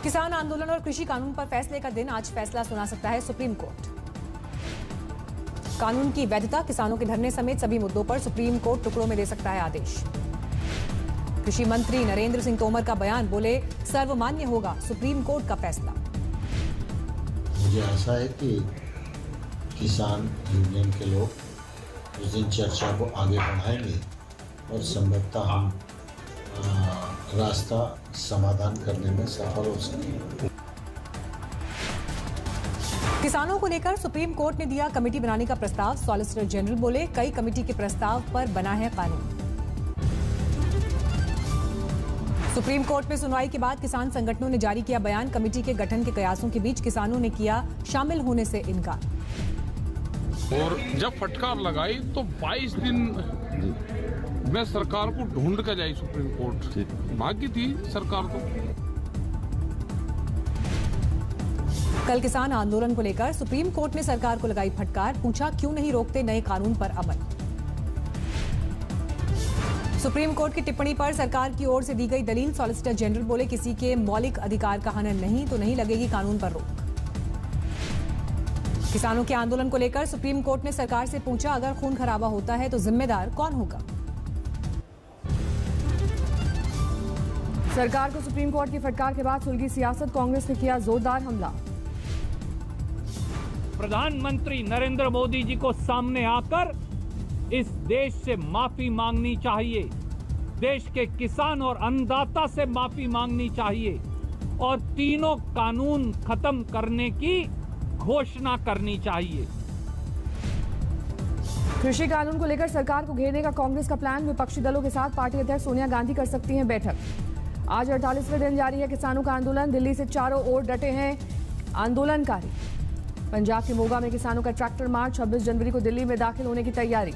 किसान आंदोलन और कृषि कानून पर फैसले का दिन, आज फैसला सुना सकता है सुप्रीम कोर्ट। कानून की वैधता, किसानों के धरने समेत सभी मुद्दों पर सुप्रीम कोर्ट टुकड़ों में दे सकता है आदेश। कृषि मंत्री नरेंद्र सिंह तोमर का बयान, बोले सर्वमान्य होगा सुप्रीम कोर्ट का फैसला। मुझे आशा है कि किसान यूनियन के लोग उस दिन चर्चा को आगे बढ़ाएंगे और संभवतः हम रास्ता समाधान करने में सफल हो सकेंगे। किसानों को लेकर सुप्रीम कोर्ट ने दिया कमेटी बनाने का प्रस्ताव। सॉलिसिटर जनरल बोले कई कमेटी के प्रस्ताव पर बना है कानून। सुप्रीम कोर्ट में सुनवाई के बाद किसान संगठनों ने जारी किया बयान। कमेटी के गठन के कयासों के बीच किसानों ने किया शामिल होने से इनकार। और जब फटकार लगाई तो 22 दिन में सरकार को ढूंढ कर जाई सुप्रीम कोर्ट। भाग्य थी सरकार को। कल किसान आंदोलन को लेकर सुप्रीम कोर्ट ने सरकार को लगाई फटकार, पूछा क्यों नहीं रोकते नए कानून पर अमल। सुप्रीम कोर्ट की टिप्पणी पर सरकार की ओर से दी गई दलील। सॉलिसिटर जनरल बोले किसी के मौलिक अधिकार का हनन नहीं तो नहीं लगेगी कानून पर रोक। किसानों के आंदोलन को लेकर सुप्रीम कोर्ट ने सरकार से पूछा, अगर खून खराबा होता है तो जिम्मेदार कौन होगा। सरकार को सुप्रीम कोर्ट की फटकार के बाद सुलगी सियासत, कांग्रेस ने किया जोरदार हमला। प्रधानमंत्री नरेंद्र मोदी जी को सामने आकर इस देश से माफी मांगनी चाहिए, देश के किसान और अन्नदाता से माफी मांगनी चाहिए और तीनों कानून खत्म करने की घोषणा करनी चाहिए। कृषि कानून को लेकर सरकार को घेरने का कांग्रेस का प्लान। विपक्षी दलों के साथ पार्टी अध्यक्ष सोनिया गांधी कर सकती हैं बैठक। आज 48वें दिन जारी है किसानों का आंदोलन। दिल्ली से चारों ओर डटे हैं आंदोलनकारी। पंजाब के मोगा में किसानों का ट्रैक्टर मार्च। 26 जनवरी को दिल्ली में दाखिल होने की तैयारी।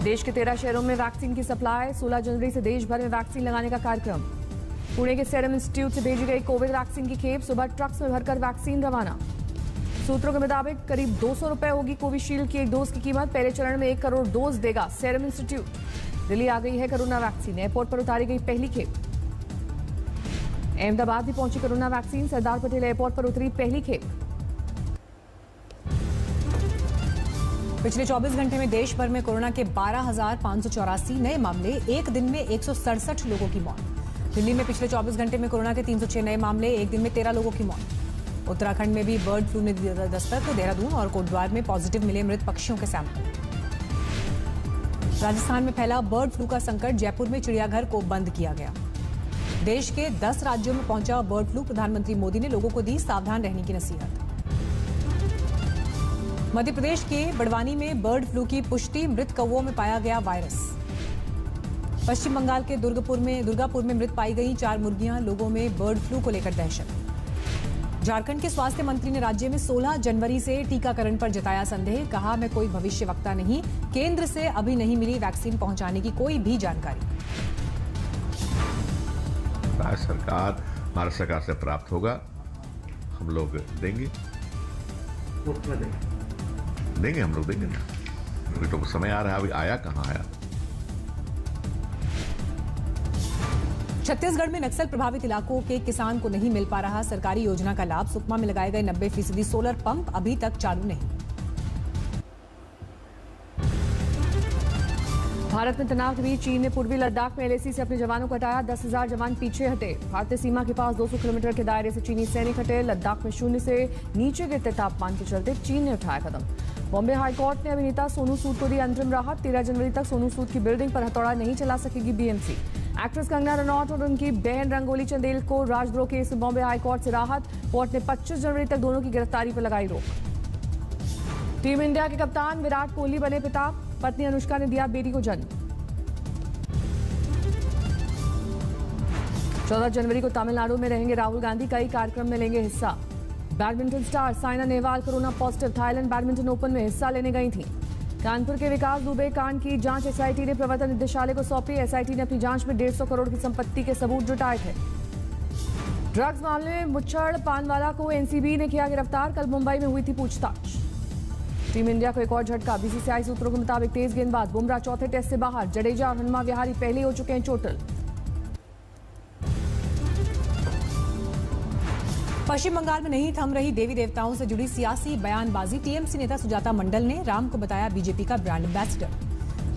देश के 13 शहरों में वैक्सीन की सप्लाई। 16 जनवरी से देश भर में वैक्सीन लगाने का कार्यक्रम। पुणे के सीरम इंस्टीट्यूट से भेजी गई कोविड वैक्सीन की खेप। सुबह ट्रक्स में भरकर वैक्सीन रवाना। सूत्रों के मुताबिक करीब 200 रुपए होगी कोविशील्ड की एक डोज की कीमत। पहले चरण में 1 करोड़ डोज देगा सीरम इंस्टीट्यूट। दिल्ली आ गई है कोरोना वैक्सीन। एयरपोर्ट पर उतारी गई पहली खेप। अहमदाबाद भी पहुंची corona vaccine. Sardar Patel airport पर उतरी पहली खेप। पिछले 24 घंटे में देश भर में कोरोना के 12,584 नए मामले। एक दिन में 167 लोगों की मौत। दिल्ली में पिछले 24 घंटे में कोरोना के 306 नए मामले। एक दिन में 13 लोगों की मौत। उत्तराखंड में भी बर्ड फ्लू ने दिया दस्तक। देहरादून और कोटद्वार में पॉजिटिव मिले मृत पक्षियों के सैंपल। राजस्थान में फैला बर्ड फ्लू का संकट। जयपुर में चिड़ियाघर को बंद किया गया। देश के 10 राज्यों में पहुंचा बर्ड फ्लू। प्रधानमंत्री मोदी ने लोगों को दी सावधान रहने की नसीहत। मध्य प्रदेश के बड़वानी में बर्ड फ्लू की पुष्टि। मृत कौवों में पाया गया वायरस। पश्चिम बंगाल के दुर्गापुर में मृत पाई गई 4 मुर्गियां। लोगों में बर्ड फ्लू को लेकर दहशत। झारखंड के स्वास्थ्य मंत्री ने राज्य में 16 जनवरी से टीकाकरण पर जताया संदेह। कहा, मैं कोई भविष्यवक्ता नहीं, केंद्र से अभी नहीं मिली वैक्सीन पहुंचाने की कोई भी जानकारी। भारत सरकार से प्राप्त होगा, हम लोग देंगे हम लोग देंगे ना। अभी तो समय आ रहा है, अभी आया कहाँ आया। छत्तीसगढ़ में नक्सल प्रभावित इलाकों के किसान को नहीं मिल पा रहा सरकारी योजना का लाभ। सुकमा में लगाए गए 90% सोलर पंप अभी तक चालू नहीं। भारत में तनाव के बीच चीन ने पूर्वी लद्दाख में एलएसी से अपने जवानों को हटाया। 10,000 जवान पीछे हटे। भारतीय सीमा के पास 200 किलोमीटर के दायरे से चीनी सैनिक हटे। लद्दाख में 0 से नीचे गिरते तापमान के चलते चीन ने उठाया कदम। बॉम्बे हाईकोर्ट ने अभिनेता सोनू सूद को दी अंतरिम राहत। 13 जनवरी तक सोनू सूद की बिल्डिंग पर हथौड़ा नहीं चला सकेगी बीएमसी। एक्ट्रेस कंगना रनौत और उनकी बहन रंगोली चंदेल को राजद्रोह केस में बॉम्बे हाईकोर्ट से राहत। कोर्ट ने 25 जनवरी तक दोनों की गिरफ्तारी पर लगाई रोक। टीम इंडिया के कप्तान विराट कोहली बने पिता। पत्नी अनुष्का ने दिया बेटी को जन्म। 14 जनवरी को तमिलनाडु में रहेंगे राहुल गांधी। कई कार्यक्रम में लेंगे हिस्सा। Badminton star Saina Nehwal corona positive. Thailand badminton open में हिस्सा लेने गई थी। कानपुर के विकास दुबे कांड की जांच एसआईटी ने प्रवर्तन निदेशालय को सौंपी। एसआईटी ने अपनी जांच में 150 करोड़ की संपत्ति के सबूत जुटाए थे। ड्रग्स मामले में मुच्छड़ पानवाला को एनसीबी ने किया गिरफ्तार। कल मुंबई में हुई थी पूछताछ। टीम इंडिया को एक और झटका। बीसीसीआई सूत्रों के मुताबिक तेज गेंदबाज बुमराह चौथे टेस्ट से बाहर। जडेजा और हनुमा विहारी पहले हो चुके हैं चोटिल। पश्चिम बंगाल में नहीं थम रही देवी देवताओं से जुड़ी सियासी बयानबाजी। टीएमसी नेता सुजाता मंडल ने राम को बताया बीजेपी का ब्रांड एम्बेसडर।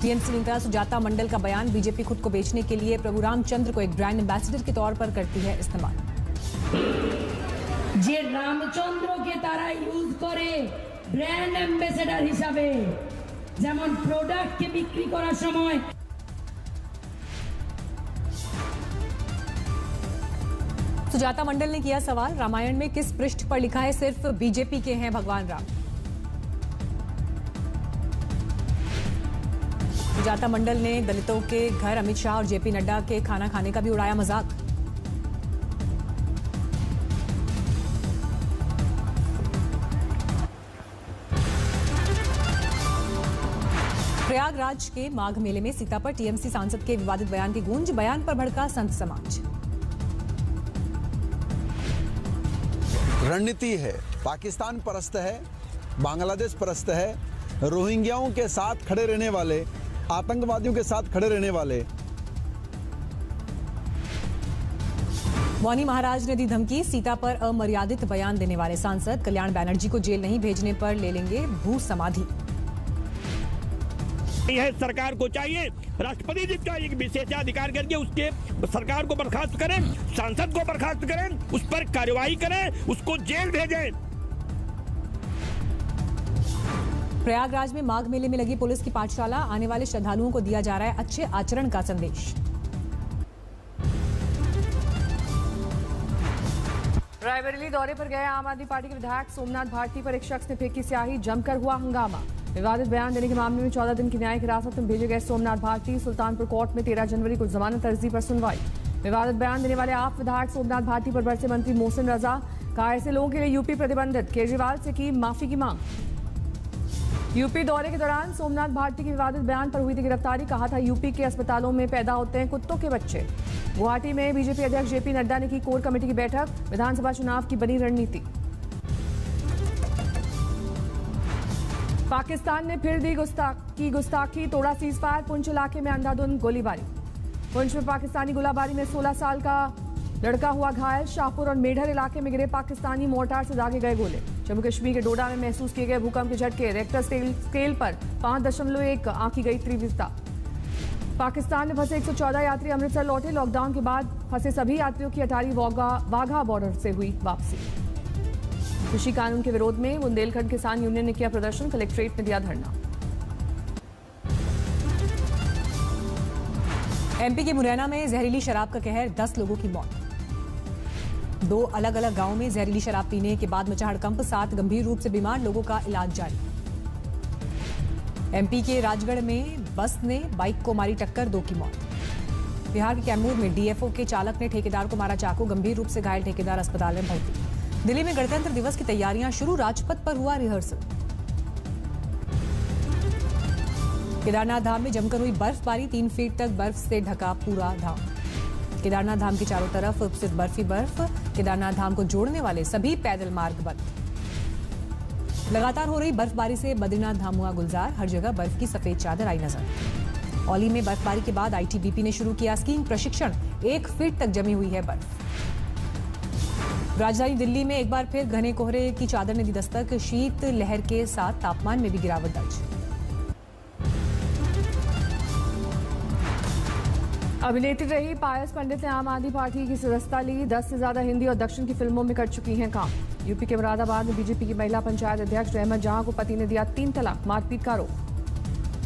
टीएमसी नेता सुजाता मंडल का बयान, बीजेपी खुद को बेचने के लिए प्रभु रामचंद्र को एक ब्रांड एम्बेसडर के तौर पर करती है इस्तेमाल। जे रामचंद्र के तारा यूज करे ब्रांड एम्बेसडर हिसाबे, जेमन प्रोडक्ट के बिक्री करार समय सुजाता मंडल ने किया सवाल, रामायण में किस पृष्ठ पर लिखा है सिर्फ बीजेपी के हैं भगवान राम। सुजाता मंडल ने दलितों के घर अमित शाह और जेपी नड्डा के खाना खाने का भी उड़ाया मजाक। प्रयागराज के माघ मेले में सीता पर टीएमसी सांसद के विवादित बयान की गूंज, बयान पर भड़का संत समाज। रणनीति है, पाकिस्तान परस्त है, बांग्लादेश परस्त है, रोहिंग्याओं के साथ खड़े रहने वाले, आतंकवादियों के साथ खड़े रहने वाले। मौनी महाराज ने दी धमकी, सीता पर अमर्यादित बयान देने वाले सांसद कल्याण बनर्जी को जेल नहीं भेजने पर ले लेंगे भू समाधि। यह सरकार को चाहिए राष्ट्रपति जी का एक विशेषाधिकार करके उसके सरकार को बर्खास्त करें, सांसद को बर्खास्त करें, उस पर कार्रवाई करें, उसको जेल भेजें। प्रयागराज में माघ मेले में लगी पुलिस की पाठशाला, आने वाले श्रद्धालुओं को दिया जा रहा है अच्छे आचरण का संदेश। रायबरेली दौरे पर गए आम आदमी पार्टी के विधायक सोमनाथ भारती पर एक शख्स ने फेंकी स्याही, जमकर हुआ हंगामा। विवादित बयान देने के मामले में 14 दिन की न्यायिक हिरासत में भेजे गए सोमनाथ भारती, सुल्तानपुर कोर्ट में 13 जनवरी को जमानत अर्जी पर सुनवाई। विवादित बयान देने वाले आप विधायक सोमनाथ भारती पर बरसे मंत्री मोहसिन रजा, कहा ऐसे लोगों के लिए यूपी प्रतिबंधित, केजरीवाल से की माफी की मांग। यूपी दौरे के दौरान सोमनाथ भारती के विवादित बयान पर हुई थी गिरफ्तारी, कहा था यूपी के अस्पतालों में पैदा होते हैं कुत्तों के बच्चे। गुवाहाटी में बीजेपी अध्यक्ष जेपी नड्डा ने की कोर कमेटी की बैठक, विधानसभा चुनाव की बनी रणनीति। पाकिस्तान ने फिर दी गुस्ताखी, तोड़ा सीजफायर, पुंछ इलाके में अंधाधुंध गोलीबारी। पुंछ में पाकिस्तानी गोलाबारी में 16 साल का लड़का हुआ घायल, शाहपुर और मेढर इलाके में गिरे पाकिस्तानी मोर्टार से दागे गए गोले। जम्मू कश्मीर के डोडा में महसूस किए गए भूकंप के झटके, रेक्टर स्केल पर 5.1 आंकी गई तीव्रता। पाकिस्तान में फंसे 114 यात्री अमृतसर लौटे, लॉकडाउन के बाद फंसे सभी यात्रियों की अटारी वाघा बॉर्डर से हुई वापसी। कृषि कानून के विरोध में बुंदेलखंड किसान यूनियन ने किया प्रदर्शन, कलेक्ट्रेट में दिया धरना। एमपी के मुरैना में जहरीली शराब का कहर, 10 लोगों की मौत। 2 अलग अलग गांवों में जहरीली शराब पीने के बाद मचा हड़कंप, 7 गंभीर रूप से बीमार लोगों का इलाज जारी। एमपी के राजगढ़ में बस ने बाइक को मारी टक्कर, 2 की मौत। बिहार के कैमूर में डीएफओ के चालक ने ठेकेदार को मारा चाकू, गंभीर रूप से घायल ठेकेदार अस्पताल में भर्ती। दिल्ली में गणतंत्र दिवस की तैयारियां शुरू, राजपथ पर हुआ रिहर्सल। केदारनाथ धाम में जमकर हुई बर्फबारी, 3 फीट तक बर्फ से ढका पूरा धाम। केदारनाथ धाम के चारों तरफ सिर्फ बर्फ ही बर्फ, केदारनाथ धाम को जोड़ने वाले सभी पैदल मार्ग बंद। लगातार हो रही बर्फबारी से बद्रीनाथ धाम हुआ गुलजार, हर जगह बर्फ की सफेद चादर आई नजर। औली में बर्फबारी के बाद आईटीबीपी ने शुरू किया स्कीइंग प्रशिक्षण, 1 फीट तक जमी हुई है बर्फ। राजधानी दिल्ली में एक बार फिर घने कोहरे की चादर ने दी दस्तक, शीत लहर के साथ तापमान में भी गिरावट दर्ज। अभिनेत्री रही पायस पंडित ने आम आदमी पार्टी की सदस्यता ली, 10 से ज्यादा हिंदी और दक्षिण की फिल्मों में कर चुकी हैं काम। यूपी के मुरादाबाद में बीजेपी की महिला पंचायत अध्यक्ष रहमत जहां को पति ने दिया 3 तलाक, मारपीट का आरोप।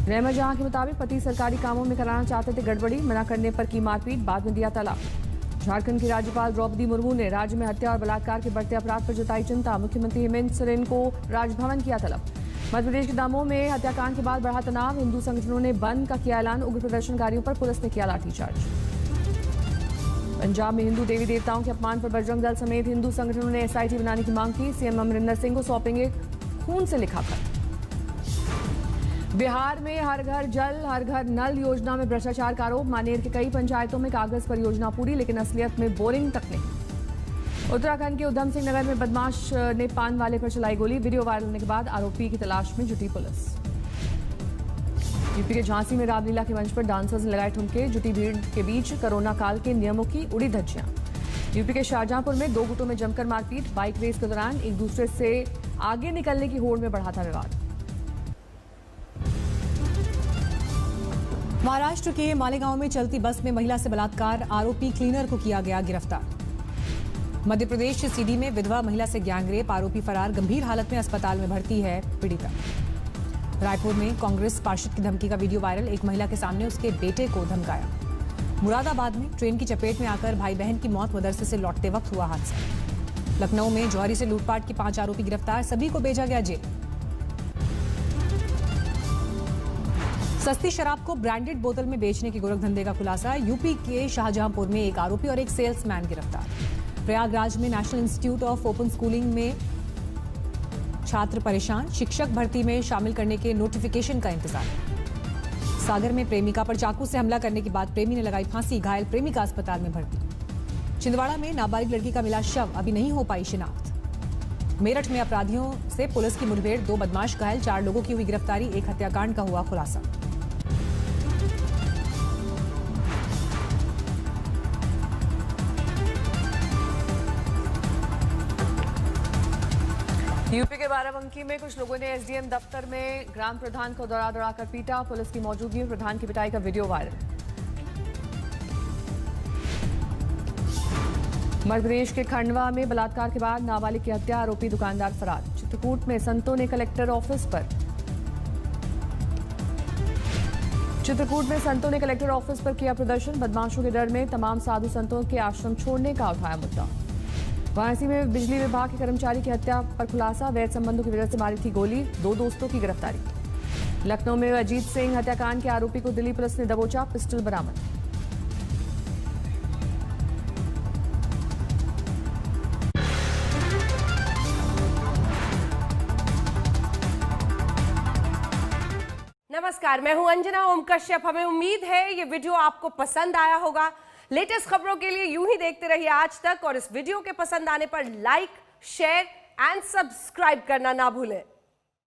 रहमत जहां के मुताबिक पति सरकारी कामों में कराना चाहते थे गड़बड़ी, मना करने पर की मारपीट, बाद में दिया तलाक। झारखंड की राज्यपाल द्रौपदी मुर्मू ने राज्य में हत्या और बलात्कार के बढ़ते अपराध पर जताई चिंता, मुख्यमंत्री हेमंत सोरेन को राजभवन किया तलब। मध्य प्रदेश के दमोह में हत्याकांड के बाद बढ़ा तनाव, हिंदू संगठनों ने बंद का किया ऐलान, उग्र प्रदर्शनकारियों पर पुलिस ने किया लाठीचार्ज। पंजाब में हिंदू देवी देवताओं के अपमान पर बजरंग दल समेत हिंदू संगठनों ने एसआईटी बनाने की मांग की, सीएम अमरिंदर सिंह को सौंपेंगे खून से लिखा खत। बिहार में हर घर जल हर घर नल योजना में भ्रष्टाचार का आरोप, मानेर के कई पंचायतों में कागज पर योजना पूरी लेकिन असलियत में बोरिंग तक नहीं। उत्तराखंड के उधम सिंह नगर में बदमाश ने पान वाले पर चलाई गोली, वीडियो वायरल होने के बाद आरोपी की तलाश में जुटी पुलिस। यूपी के झांसी में रामलीला के मंच पर डांसर्स ने लगाए ठुमके, जुटी भीड़ के बीच कोरोना काल के नियमों की उड़ी धज्जियां। यूपी के शाहजहांपुर में 2 गुटों में जमकर मारपीट। बाइक रेस के दौरान एक दूसरे से आगे निकलने की होड़ में बढ़ा था विवाद। महाराष्ट्र के मालेगांव में चलती बस में महिला से बलात्कार, आरोपी क्लीनर को किया गया गिरफ्तार। मध्य प्रदेश के सीधी में विधवा महिला से गैंगरेप, आरोपी फरार, गंभीर हालत में अस्पताल में भर्ती है पीड़िता। रायपुर में कांग्रेस पार्षद की धमकी का वीडियो वायरल, एक महिला के सामने उसके बेटे को धमकाया। मुरादाबाद में ट्रेन की चपेट में आकर भाई बहन की मौत, मदरसे से लौटते वक्त हुआ हादसा। लखनऊ में जौहरी से लूटपाट के 5 आरोपी गिरफ्तार, सभी को भेजा गया जेल। सस्ती शराब को ब्रांडेड बोतल में बेचने के गोरखधंधे का खुलासा। यूपी के शाहजहांपुर में एक आरोपी और एक सेल्समैन गिरफ्तार। प्रयागराज में national institute of open schooling में छात्र परेशान, शिक्षक भर्ती में शामिल करने के नोटिफिकेशन का इंतजार। सागर में प्रेमिका पर चाकू से हमला करने के बाद प्रेमी ने लगाई फांसी, घायल प्रेमिका अस्पताल में भर्ती। छिंदवाड़ा में नाबालिग लड़की का मिला शव, अभी नहीं हो पाई शिनाख्त। मेरठ में अपराधियों से पुलिस की मुठभेड़, 2 बदमाश घायल, 4 लोगों की हुई गिरफ्तारी, एक हत्याकांड का हुआ खुलासा। यूपी के बाराबंकी में कुछ लोगों ने एसडीएम दफ्तर में ग्राम प्रधान को दौड़ा-दौड़ाकर पीटा। पुलिस की मौजूदगी में प्रधान की पिटाई का वीडियो वायरल। मध्य प्रदेश के खंडवा में बलात्कार के बाद नाबालिग की हत्या, आरोपी दुकानदार फरार। चित्रकूट में संतों ने कलेक्टर ऑफिस पर किया प्रदर्शन। बदमाशों के डर में तमाम साधु संतों के आश्रम छोड़ने का उठाया मुद्दा। वाराणसी में बिजली विभाग के कर्मचारी की हत्या पर खुलासा, वैध संबंधों की वजह से मारी थी गोली, 2 दोस्तों की गिरफ्तारी। लखनऊ में अजीत सिंह हत्याकांड के आरोपी को दिल्ली पुलिस ने दबोचा, पिस्टल बरामद। नमस्कार, मैं हूं अंजना ओम कश्यप। हमें उम्मीद है ये वीडियो आपको पसंद आया होगा। लेटेस्ट खबरों के लिए यूं ही देखते रहिए आज तक, और इस वीडियो के पसंद आने पर लाइक, शेयर एंड सब्सक्राइब करना ना भूलें।